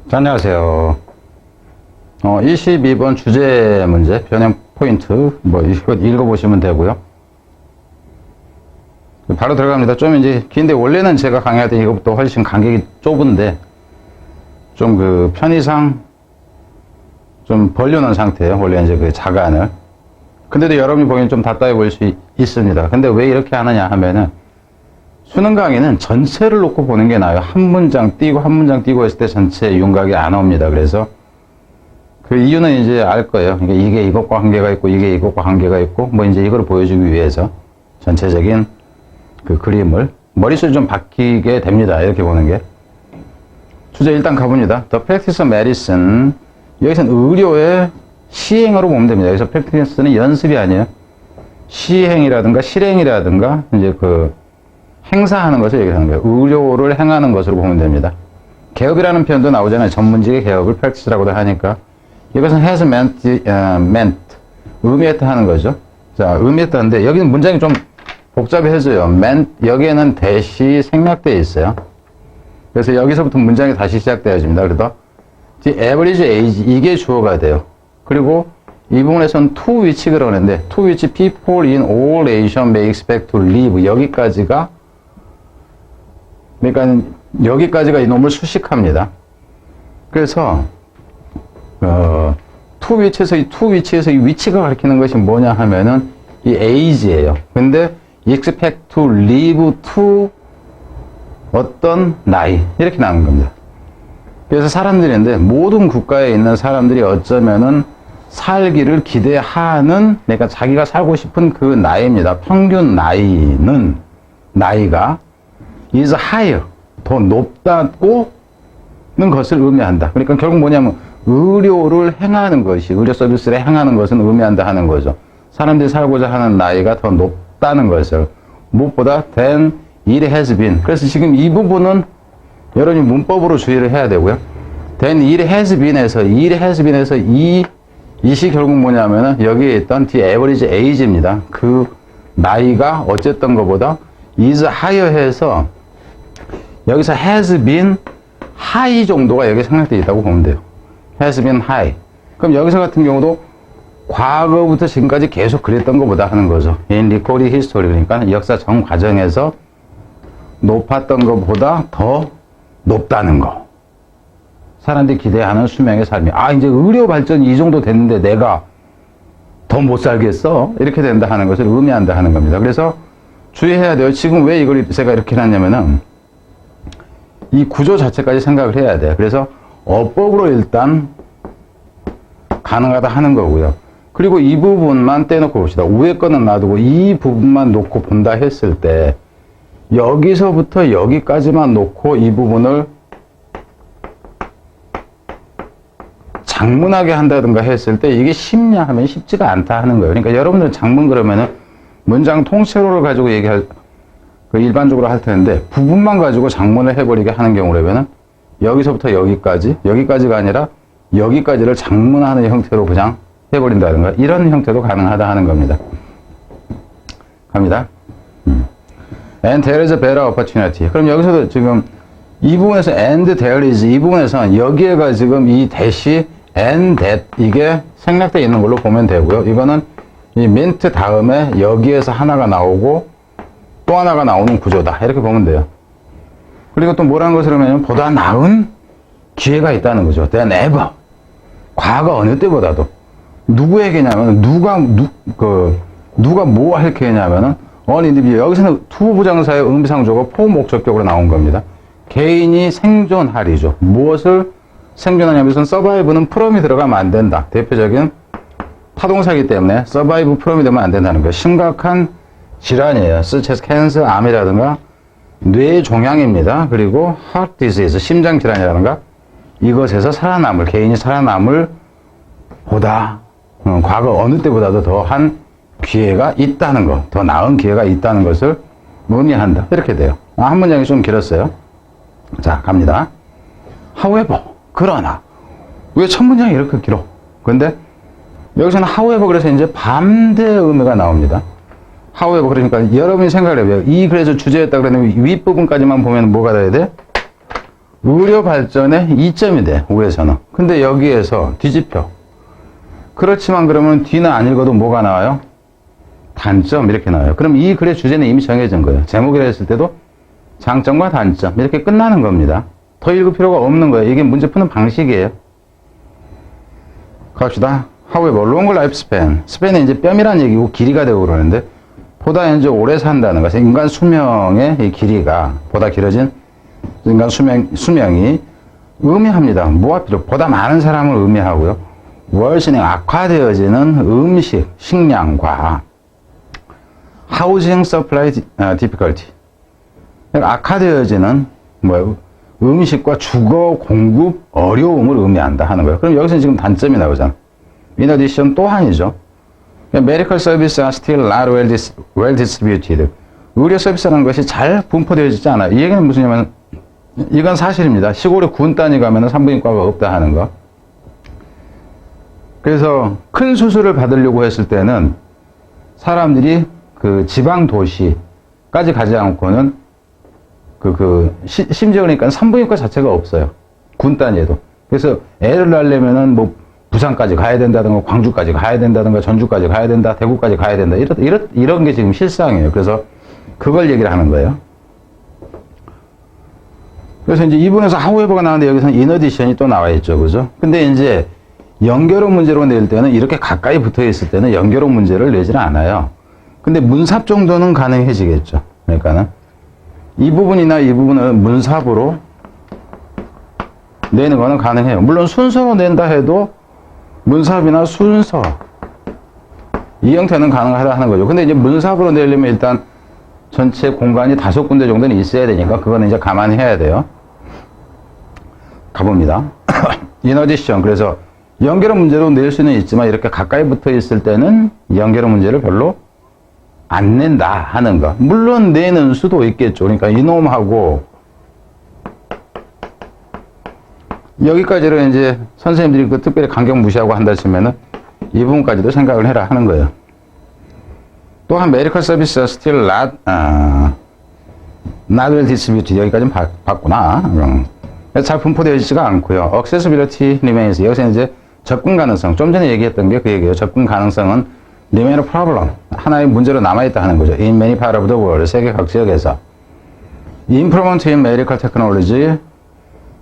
자, 안녕하세요. 22번 주제 문제, 변형 포인트, 이거 읽어보시면 되고요. 바로 들어갑니다. 좀 이제 긴데, 원래는 제가 강의할 때 이것부터 훨씬 간격이 좁은데, 좀 편의상 좀 벌려놓은 상태예요. 원래 이제 그 자간을. 근데도 여러분이 보기엔 좀 답답해 보일 수 있습니다. 근데 왜 이렇게 하느냐 하면은, 수능 강의는 전체를 놓고 보는 게 나아요. 한 문장 띄고 한 문장 띄고 했을 때 전체 윤곽이 안 옵니다. 그래서 그 이유는 이제 알 거예요. 그러니까 이게 이것과 관계가 있고 이게 이것과 관계가 있고 이제 이걸 보여주기 위해서 전체적인 그 그림을 머릿속에 좀 박히게 됩니다. 이렇게 보는 게. 주제 일단 가봅니다. The practice of medicine. 여기서는 의료의 시행으로 보면 됩니다. 여기서 practice는 연습이 아니에요. 시행이라든가 실행이라든가 이제 행사하는 것을 얘기하는 거예요. 의료를 행하는 것으로 보면 됩니다. 개업이라는 표현도 나오잖아요. 전문직의 개업을 practice라고도 하니까. 이것은 has meant, 의미했다 하는 거죠. 자, 의미했다는데 여기는 문장이 좀 복잡해져요. meant, 여기에는 대시 생략되어 있어요. 그래서 여기서부터 문장이 다시 시작되어집니다. 그래서 the average age, 이게 주어가 돼요. 그리고 이 부분에서는 to which 그러는데 to which people in all Asian may expect to live, 그러니까 여기까지가 이놈을 수식합니다. 그래서 to which에서 이 위치가 가리키는 것이 뭐냐 하면은 이 age예요. 근데 expect to live to 어떤 나이 이렇게 나오는 겁니다. 그래서 사람들인데 모든 국가에 있는 사람들이 어쩌면은 살기를 기대하는, 그러니까 자기가 살고 싶은 그 나이입니다. 평균 나이가 is higher, 더 높다고는 것을 의미한다. 그러니까 결국 뭐냐면 의료 서비스를 행하는 것은 의미한다 하는 거죠. 사람들이 살고자 하는 나이가 더 높다는 것을, 무엇보다 than it has been. 그래서 지금 이 부분은 여러분이 문법으로 주의를 해야 되고요. than it has been에서 이시 결국 뭐냐면은 여기에 있던 the average age입니다. 그 나이가 어쨌든 것보다 is higher 해서 여기서 has been high 정도가 여기 생략되어 있다고 보면 돼요. has been high. 그럼 여기서 같은 경우도 과거부터 지금까지 계속 그랬던 것보다 하는 거죠. in recorded history, 그러니까 역사 전 과정에서 높았던 것보다 더 높다는 거. 사람들이 기대하는 수명의 삶이. 이제 의료 발전이 이 정도 됐는데 내가 더 못 살겠어? 이렇게 된다 하는 것을 의미한다 하는 겁니다. 그래서 주의해야 돼요. 지금 왜 이걸 제가 이렇게 해놨냐면은 이 구조 자체까지 생각을 해야 돼요. 그래서 어법으로 일단 가능하다 하는 거고요. 그리고 이 부분만 떼놓고 봅시다. 위에 거는 놔두고 이 부분만 놓고 본다 했을 때 여기서부터 여기까지만 놓고 이 부분을 장문하게 한다든가 했을 때 이게 쉽냐 하면 쉽지가 않다 하는 거예요. 그러니까 여러분들 장문 그러면은 문장 통째로를 가지고 일반적으로 할 텐데 부분만 가지고 장문을 해버리게 하는 경우라면은 여기서부터 여기까지가 아니라 여기까지를 장문하는 형태로 그냥 해버린다든가 이런 형태도 가능하다 하는 겁니다. 갑니다. And there is a better opportunity. 그럼 여기서도 지금 이 부분에서 and there is, 이 부분에서는 여기에가 지금 이 대시 and that 이게 생략되어 있는 걸로 보면 되고요. 이거는 이 mint 다음에 여기에서 하나가 나오고 또 하나가 나오는 구조다. 이렇게 보면 돼요. 그리고 또 뭐라는 것을 하면 보다 나은 기회가 있다는 거죠. than ever. 과거 어느 때보다도. 누구에게냐면 누가 뭐 할 기회냐면은 여기서는 투 부정사의 의미상조가 포목적격으로 나온 겁니다. 개인이 생존하리죠. 무엇을 생존하냐면 서바이브는 프롬이 들어가면 안 된다. 대표적인 타동사이기 때문에 서바이브 프롬이 되면 안 된다는 거예요. 심각한 질환이에요. such as cancer, 암이라든가 뇌종양입니다. 그리고 heart disease, 심장질환이라든가 이것에서 개인이 살아남을 보다 과거 어느 때보다도 더한 기회가 있다는 것, 더 나은 기회가 있다는 것을 의미한다. 이렇게 돼요. 한 문장이 좀 길었어요. 자, 갑니다. however, 그러나. 왜 첫 문장이 이렇게 길어? 근데 여기서는 however 그래서 이제 반대 의미가 나옵니다. however 그러니까 여러분이 생각을 해봐요. 그래서 주제였다 그러면 윗부분까지만 보면 뭐가 돼야 돼? 의료 발전의 이점이 돼, 위에서는. 근데 여기에서 뒤집혀. 그렇지만 그러면 뒤는 안 읽어도 뭐가 나와요? 단점, 이렇게 나와요. 그럼 이 글의 주제는 이미 정해진 거예요. 제목이라 했을 때도 장점과 단점, 이렇게 끝나는 겁니다. 더 읽을 필요가 없는 거예요. 이게 문제 푸는 방식이에요. 갑시다. However, longer lifespan. 스팬은 이제 뺨이란 얘기고 길이가 되고 그러는데, 보다 이제 오래 산다는 것은 인간 수명의 이 길이가, 보다 길어진 인간 수명이 의미합니다. 뭐가 필요? 보다 많은 사람을 의미하고요. 월신행 악화되어지는 음식, 식량과 housing supply difficulty. 악화되어지는 음식과 주거 공급 어려움을 의미한다 하는 거예요. 그럼 여기서 지금 단점이 나오잖아. In addition, 또한이죠. Medical services are still not well distributed. 의료 서비스라는 것이 잘 분포되어지지 않아요. 이 얘기는 무슨냐면, 이건 사실입니다. 시골에 군 단위 가면 산부인과가 없다 하는 거. 그래서 큰 수술을 받으려고 했을 때는 사람들이 그 지방 도시까지 가지 않고는 심지어 그러니까 산부인과 자체가 없어요. 군 단위에도. 그래서 애를 낳으려면은 뭐 부산까지 가야 된다든가 광주까지 가야 된다든가 전주까지 가야 된다, 대구까지 가야 된다. 이런 게 지금 실상이에요. 그래서 그걸 얘기를 하는 거예요. 그래서 이제 이분에서 however가 나오는데 여기서는 in addition이 또 나와 있죠. 그죠? 근데 이제 연결어 문제로 낼 때는 이렇게 가까이 붙어 있을 때는 연결어 문제를 내지는 않아요. 근데 문삽 정도는 가능해지겠죠. 그러니까는 이 부분이나 이 부분을 문삽으로 내는 거는 가능해요. 물론 순서로 낸다 해도 문삽이나 순서 이 형태는 가능하다 하는 거죠. 근데 이제 문삽으로 내려면 일단 전체 공간이 5군데 정도는 있어야 되니까 그거는 이제 감안해야 돼요. 가봅니다. In addition, 그래서 연결어 문제로 낼 수는 있지만 이렇게 가까이 붙어 있을 때는 연결어 문제를 별로 안 낸다 하는 거. 물론 내는 수도 있겠죠. 그러니까 이놈하고 여기까지를 이제 선생님들이 그 특별히 간격 무시하고 한다 치면은 이 부분까지도 생각을 해라 하는 거예요. 또한 medical services are still not well distributed. 여기까지는 봤구나. 잘 분포되어지지가 않고요. accessibility remains. 여기서 이제 접근 가능성. 좀 전에 얘기했던 게 그 얘기예요. 접근 가능성은 remain a problem. 하나의 문제로 남아있다 하는 거죠. In many parts of the world. 세계 각 지역에서. Improvement in medical technology.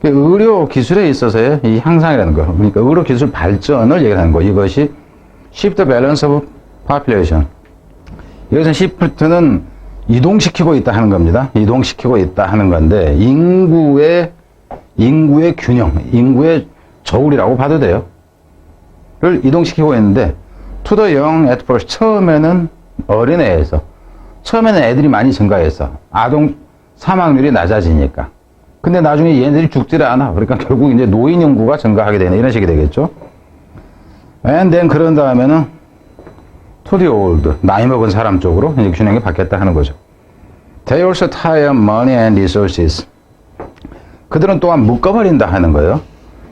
의료 기술에 있어서의 이 향상이라는 거. 그러니까 의료 기술 발전을 얘기하는 거. 이것이 shift the balance of population. 여기서 shift는 이동시키고 있다 하는 겁니다. 이동시키고 있다 하는 건데, 인구의 균형, 인구의 저울이라고 봐도 돼요. 를 이동시키고 있는데, to the young at first. 처음에는 어린애에서. 처음에는 애들이 많이 증가했어. 아동 사망률이 낮아지니까. 근데 나중에 얘네들이 죽지를 않아. 그러니까 결국 이제 노인 인구가 증가하게 되네. 이런 식이 되겠죠. And then 그런 다음에는 to the old. 나이 먹은 사람 쪽으로 이제 균형이 바뀌었다 하는 거죠. They also tie up money and resources. 그들은 또한 묶어버린다 하는 거예요.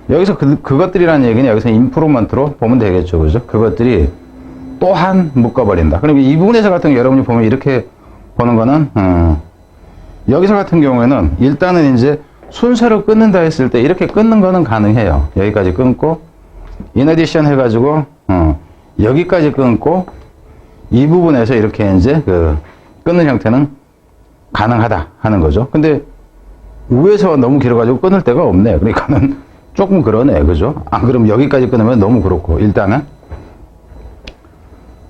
여기서 그것들이라는 얘기는 여기서 임프루먼트로 보면 되겠죠. 그죠? 그것들이 또한 묶어버린다. 그러면 이 부분에서 같은 여러분이 보면 이렇게 보는 거는, 여기서 같은 경우에는 일단은 이제 순서를 끊는다 했을 때 이렇게 끊는 거는 가능해요. 여기까지 끊고, in addition 해가지고, 여기까지 끊고, 이 부분에서 이렇게 이제 끊는 형태는 가능하다 하는 거죠. 근데 위에서 너무 길어가지고 끊을 데가 없네. 그러니까는 조금 그러네. 그죠? 안 그러면 여기까지 끊으면 너무 그렇고, 일단은,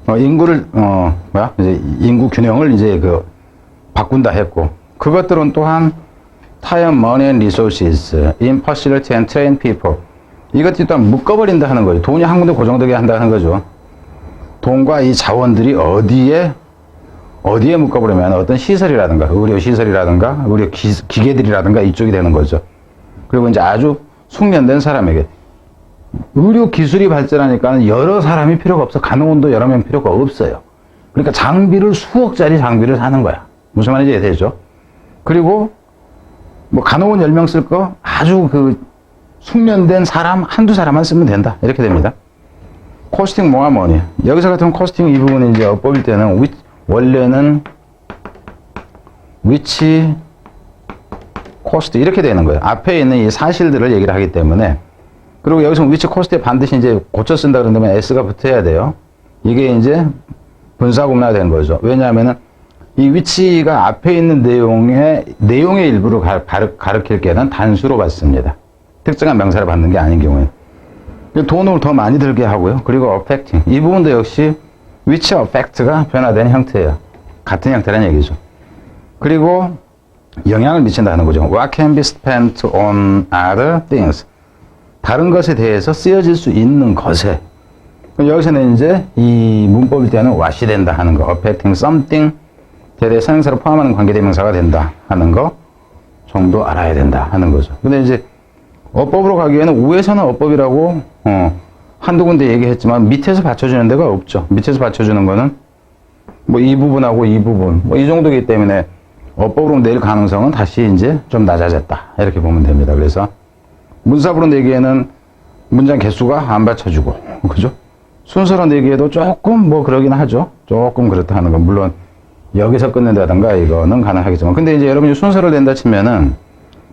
인구를, 이제 인구 균형을 이제 바꾼다 했고, 그것들은 또한 time, money and resources, in facility and train people. 이것들이 또한 묶어버린다 하는 거죠. 돈이 한 군데 고정되게 한다는 거죠. 돈과 이 자원들이 어디에 묶어버리면 어떤 시설이라든가, 의료시설이라든가, 의료 기계들이라든가 이쪽이 되는 거죠. 그리고 이제 아주 숙련된 사람에게. 의료 기술이 발전하니까 여러 사람이 필요가 없어. 간호원도 여러 명 필요가 없어요. 그러니까 수억짜리 장비를 사는 거야. 무슨 말인지 이해되죠? 그리고 뭐 간호원 10명 쓸 거 아주 숙련된 사람 한두 사람만 쓰면 된다. 이렇게 됩니다. 코스팅 뭐가 뭐니? 여기서 같은 코스팅 이 부분을 이제 엿볼 때는 원래는 which 코스트 이렇게 되는 거예요. 앞에 있는 이 사실들을 얘기를 하기 때문에. 그리고 여기서 which 코스트에 반드시 이제 고쳐 쓴다 그런다면 s가 붙어야 돼요. 이게 이제 분사구문화가 되는 거죠. 왜냐하면은 이 which가 앞에 있는 내용의 일부를 가르칠 때는 단수로 받습니다. 특정한 명사를 받는 게 아닌 경우에. 돈을 더 많이 들게 하고요. 그리고 affecting. 이 부분도 역시 which affect가 변화된 형태예요. 같은 형태라는 얘기죠. 그리고 영향을 미친다는 거죠. What can be spent on other things. 다른 것에 대해서 쓰여질 수 있는 것에. 여기서는 이제 이 문법일 때는 what이 된다 하는 거. affecting something. 대대 선행사를 포함하는 관계대명사가 된다 하는 거 정도 알아야 된다 하는 거죠. 근데 이제 어법으로 가기에는 우에서는 어법이라고 한두 군데 얘기했지만 밑에서 받쳐주는 데가 없죠. 밑에서 받쳐주는 거는 뭐 이 부분하고 이 부분 뭐 이 정도이기 때문에 어법으로 낼 가능성은 다시 이제 좀 낮아졌다 이렇게 보면 됩니다. 그래서 문사부로 내기에는 문장 개수가 안 받쳐주고 그죠? 순서로 내기에도 조금 뭐 그러긴 하죠. 조금 그렇다 하는 건 물론 여기서 끊는다던가 이거는 가능하겠지만 근데 이제 여러분이 순서를 낸다 치면은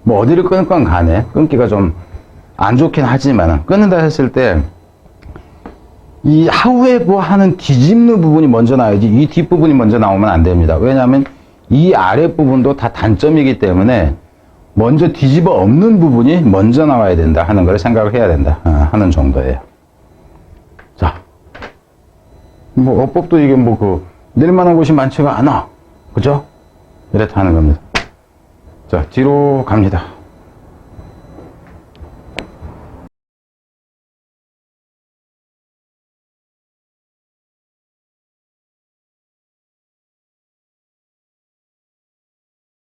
뭐 어디를 끊을 건 간에 끊기가 좀 안 좋긴 하지만 끊는다 했을 때 이 however 하는 뒤집는 부분이 먼저 나와야지 이 뒷부분이 먼저 나오면 안 됩니다. 왜냐하면 이 아랫부분도 다 단점이기 때문에 먼저 뒤집어 엎는 부분이 먼저 나와야 된다 하는 걸 생각을 해야 된다 하는 정도예요. 자, 뭐 어법도 이게 뭐 낼 만한 곳이 많지가 않아. 그죠? 이렇다 하는 겁니다. 자, 뒤로 갑니다.